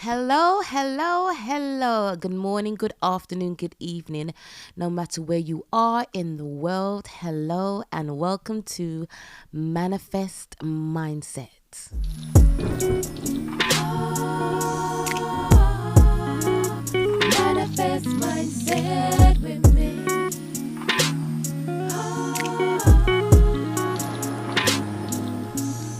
Hello, hello, hello. Good morning, good afternoon, good evening. No matter where you are in the world, hello and welcome to Manifest Mindset. Manifest Mindset with me.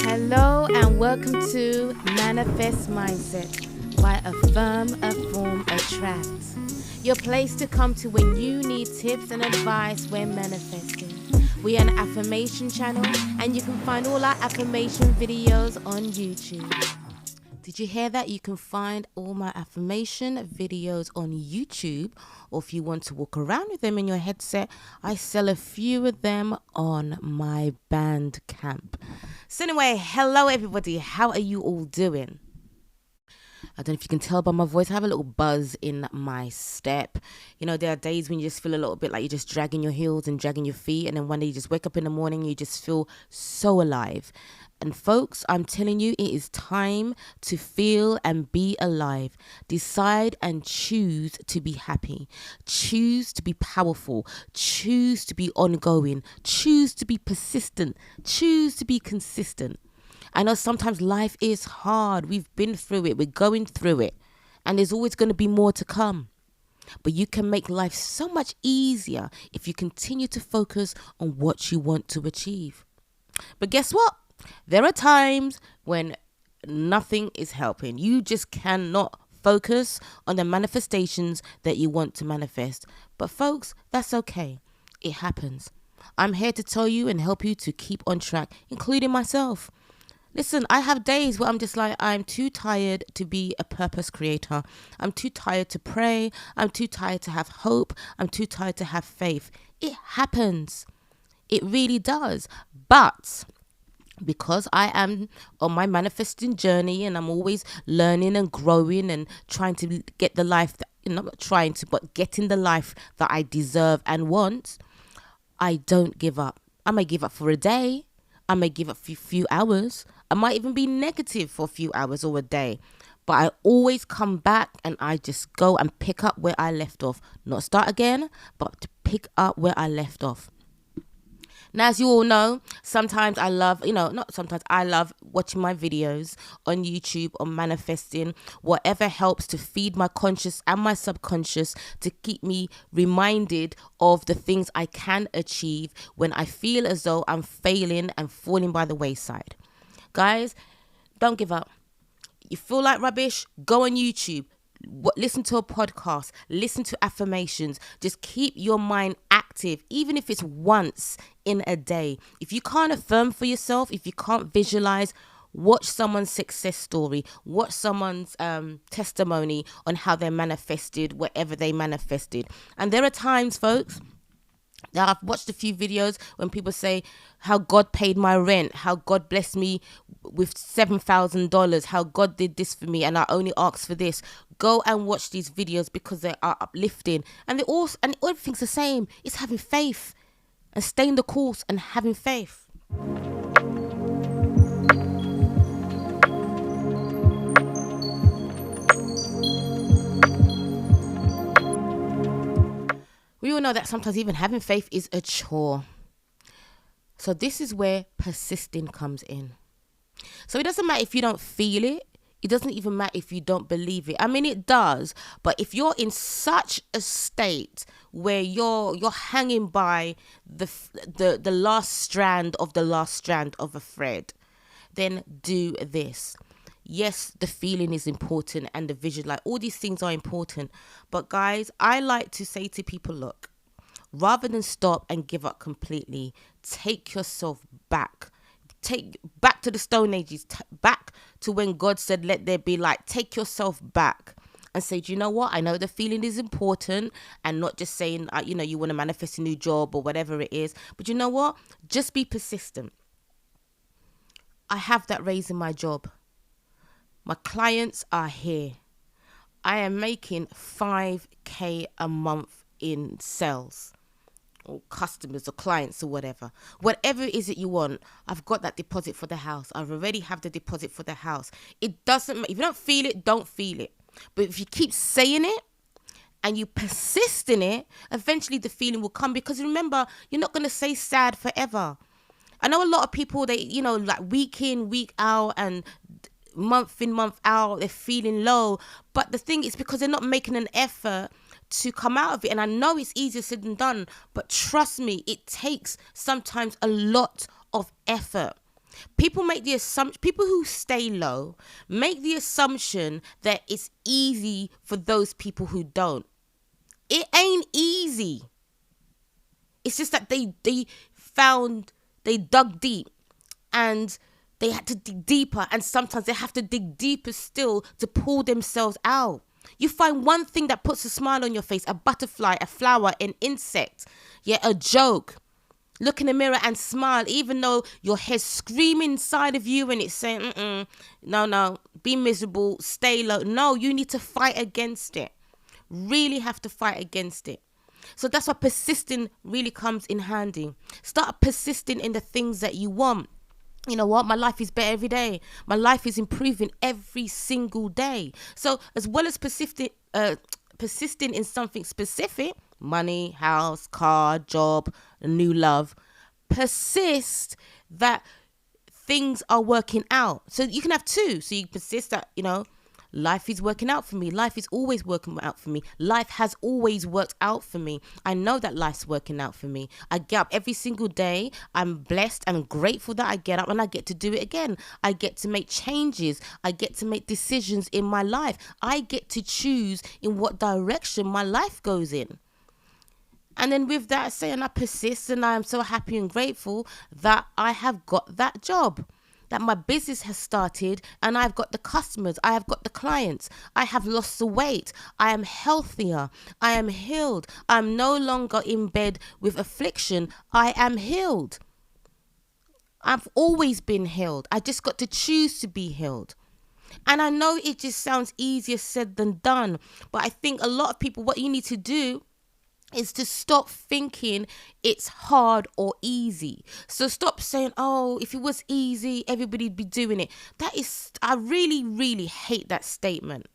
Hello and welcome to Manifest Mindset by Affirm Afform Attract. Your place to come to when you need tips and advice when manifesting. We are an affirmation channel and you can find all our affirmation videos on YouTube. Did you hear that? You can find all my affirmation videos on YouTube, or if you want to walk around with them in your headset, I sell a few of them on my Bandcamp. So anyway, hello everybody. How are you all doing? I don't know if you can tell by my voice, I have a little buzz in my step. You know, there are days when you just feel a little bit like you're just dragging your heels and dragging your feet. And then one day you just wake up in the morning, you just feel so alive. And folks, I'm telling you, it is time to feel and be alive. Decide and choose to be happy. Choose to be powerful. Choose to be ongoing. Choose to be persistent. Choose to be consistent. I know sometimes life is hard. We've been through it. We're going through it. And there's always going to be more to come. But you can make life so much easier if you continue to focus on what you want to achieve. But guess what? There are times when nothing is helping. You just cannot focus on the manifestations that you want to manifest. But folks, that's okay. It happens. I'm here to tell you and help you to keep on track, including myself. Listen, I have days where I'm just like, I'm too tired to be a purpose creator. I'm too tired to pray. I'm too tired to have hope. I'm too tired to have faith. It happens. It really does. But because I am on my manifesting journey and I'm always learning and growing and trying to get the life that, not trying to, but getting the life that I deserve and want, I don't give up. I may give up for a day. I may give up for a few hours. I might even be negative for a few hours or a day. But I always come back and I just go and pick up where I left off. Not start again, but to pick up where I left off. Now, as you all know, sometimes I love, not sometimes, I love watching my videos on YouTube on manifesting, whatever helps to feed my conscious and my subconscious to keep me reminded of the things I can achieve when I feel as though I'm failing and falling by the wayside. Guys, don't give up. You feel like rubbish? Go on YouTube. Listen to a podcast, listen to affirmations. Just keep your mind active, even if it's once in a day. If you can't affirm for yourself, if you can't visualize, watch someone's success story, watch someone's testimony on how they manifested whatever they manifested. And there are times, folks, now, I've watched a few videos when people say how God paid my rent, how God blessed me with $7,000, how God did this for me and I only asked for this. Go and watch these videos because they are uplifting. And everything's the same. It's having faith and staying the course and having faith. We all know that sometimes even having faith is a chore. So this is where persisting comes in. So it doesn't matter if you don't feel it. It doesn't even matter if you don't believe it. I mean, it does. But if you're in such a state where you're hanging by the last strand of a thread, then do this. Yes, the feeling is important and the vision, like all these things are important. But guys, I like to say to people, look, rather than stop and give up completely, take yourself back. Take back to the Stone Ages, back to when God said, let there be light. Take yourself back and say, do you know what? I know the feeling is important and not just saying, you want to manifest a new job or whatever it is. But you know what? Just be persistent. I have that raise in my job. My clients are here. I am making 5K a month in sales. or customers or clients or whatever. Whatever it is that you want, I've got that deposit for the house. I've already have the deposit for the house. It doesn't matter. If you don't feel it, don't feel it. But if you keep saying it and you persist in it, eventually the feeling will come, because remember, you're not going to stay sad forever. I know a lot of people, they, like week in, week out and month in, month out, they're feeling low. But the thing is, because they're not making an effort to come out of it. And I know it's easier said than done, but trust me, it takes sometimes a lot of effort. People make the assumption, people who stay low make the assumption that it's easy for those people who don't. It ain't easy. It's just that they dug deep, and they had to dig deeper, and sometimes they have to dig deeper still to pull themselves out. You find one thing that puts a smile on your face, a butterfly, a flower, an insect, a joke. Look in the mirror and smile, even though your head's screaming inside of you and it's saying, no, be miserable, stay low. No, you need to fight against it. Really have to fight against it. So that's why persisting really comes in handy. Start persisting in the things that you want. You know what? My life is better every day. My life is improving every single day. So as well as persisting in something specific, money, house, car, job, a new love, persist that things are working out. So you can have two. So you persist that, life is working out for me. Life is always working out for me. Life has always worked out for me. I know that life's working out for me. I get up every single day. I'm blessed and grateful that I get up and I get to do it again. I get to make changes. I get to make decisions in my life. I get to choose in what direction my life goes in. And then with that, saying I persist, and I am so happy and grateful that I have got that job, that my business has started, and I've got the customers, I have got the clients, I have lost the weight, I am healthier, I am healed, I'm no longer in bed with affliction, I am healed. I've always been healed. I just got to choose to be healed. And I know it just sounds easier said than done, but I think a lot of people, what you need to do is to stop thinking it's hard or easy. So stop saying, if it was easy, everybody'd be doing it. I really, really hate that statement.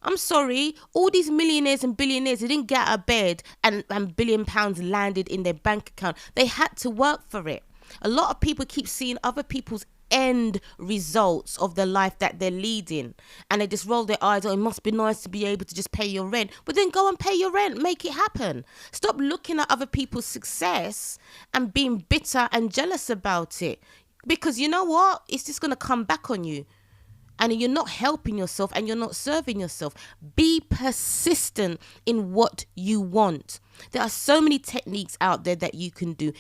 I'm sorry, all these millionaires and billionaires, they didn't get out of bed and £1 billion landed in their bank account. They had to work for it. A lot of people keep seeing other people's end results of the life that they're leading, and they just roll their eyes. It must be nice to be able to just pay your rent. But then go and pay your rent, make it happen. Stop looking at other people's success and being bitter and jealous about it, because you know what, it's just going to come back on you, and you're not helping yourself and you're not serving yourself. Be persistent in what you want. There are so many techniques out there that you can do.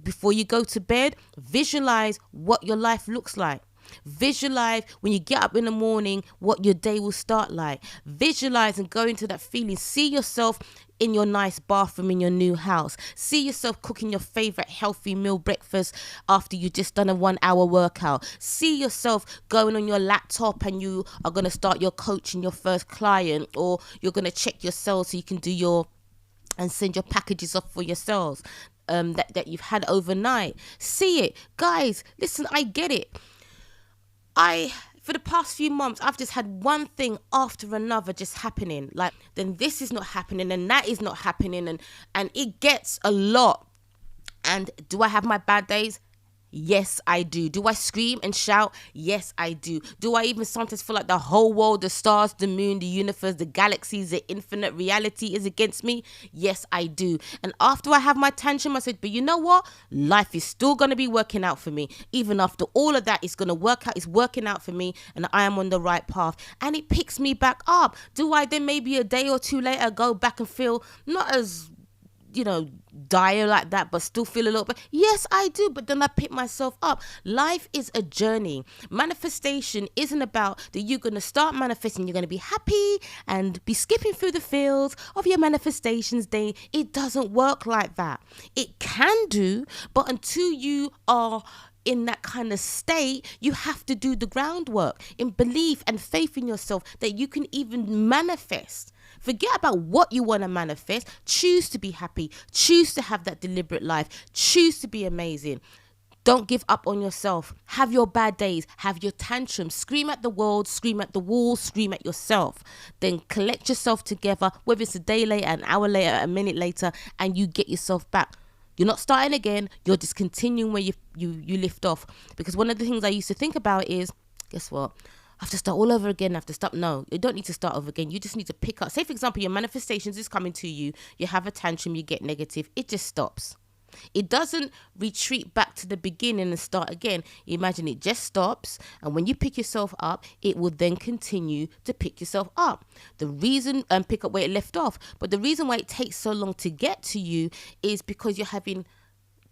Before you go to bed, visualize what your life looks like. Visualize when you get up in the morning what your day will start like. Visualize and go into that feeling. See yourself in your nice bathroom in your new house. See yourself cooking your favorite healthy meal breakfast after you've just done a 1 hour workout. See yourself going on your laptop and you are going to start your coaching your first client, or you're going to check your sales so you can do and send your packages off for your sales that you've had overnight. See it. Guys, listen, I get it. For the past few months, I've just had one thing after another just happening. Like, then this is not happening and that is not happening, and it gets a lot. And do I have my bad days? Yes, I do. Do I scream and shout? Yes, I do. Do I even sometimes feel like the whole world, the stars, the moon, the universe, the galaxies, the infinite reality is against me? Yes, I do. And after I have my tantrum, I said, but you know what? Life is still going to be working out for me. Even after all of that, it's going to work out. It's working out for me, and I am on the right path. And it picks me back up. Do I then maybe a day or two later go back and feel not as dire like that, but still feel a little bit? Yes, I do. But then I pick myself up. Life is a journey. Manifestation isn't about that you're going to start manifesting, you're going to be happy and be skipping through the fields of your manifestations day. It doesn't work like that. It can do, but until you are in that kind of state, you have to do the groundwork in belief and faith in yourself that you can even manifest. Forget about what you want to manifest. Choose to be happy. Choose to have that deliberate life. Choose to be amazing. Don't give up on yourself. Have your bad days. Have your tantrums. Scream at the world, scream at the wall, scream at yourself. Then collect yourself together, whether it's a day later, an hour later, a minute later, and you get yourself back. You're not starting again. You're just continuing where you lift off. Because one of the things I used to think about is, guess what? I have to start all over again. I have to stop. No, you don't need to start over again. You just need to pick up. Say, for example, your manifestations is coming to you. You have a tantrum. You get negative. It just stops. It doesn't retreat back to the beginning and start again. Imagine it just stops, and when you pick yourself up, it will then continue to pick yourself up. The reason, pick up where it left off, but the reason why it takes so long to get to you is because you're having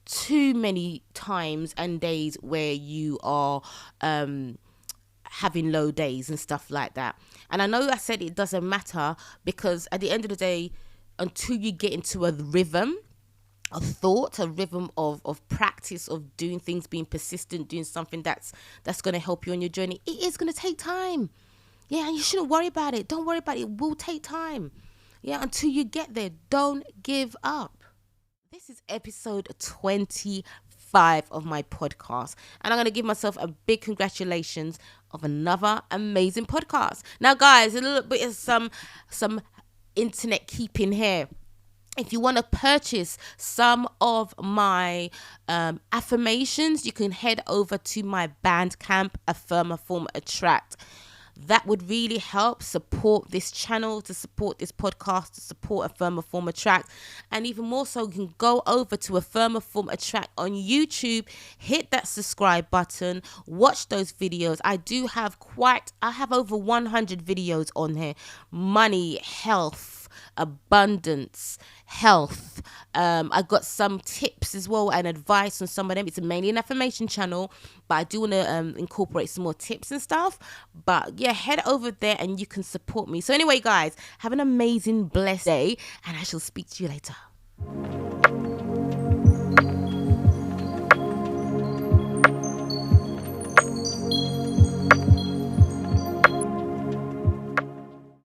too many times and days where you are having low days and stuff like that. And I know I said it doesn't matter, because at the end of the day, until you get into a rhythm, a thought, a rhythm of practice, of doing things, being persistent, doing something that's going to help you on your journey, it is going to take time. Yeah, and you shouldn't worry about it. Don't worry about it. It will take time. Yeah, until you get there. Don't give up. This is episode 25 of my podcast, and I'm going to give myself a big congratulations of another amazing podcast. Now, guys, a little bit of some internet keeping here. If you want to purchase some of my affirmations, you can head over to my Bandcamp, Affirm Afform Attract. That would really help support this channel, to support this podcast, to support Affirm Afform Attract. And even more so, you can go over to Affirm Afform Attract on YouTube, hit that subscribe button, watch those videos. I have over 100 videos on here. Money, health, abundance, health. I got some tips as well and advice on some of them. It's mainly an affirmation channel, but I do want to incorporate some more tips and stuff. But yeah, head over there and you can support me. So anyway, guys, have an amazing, blessed day, and I shall speak to you later.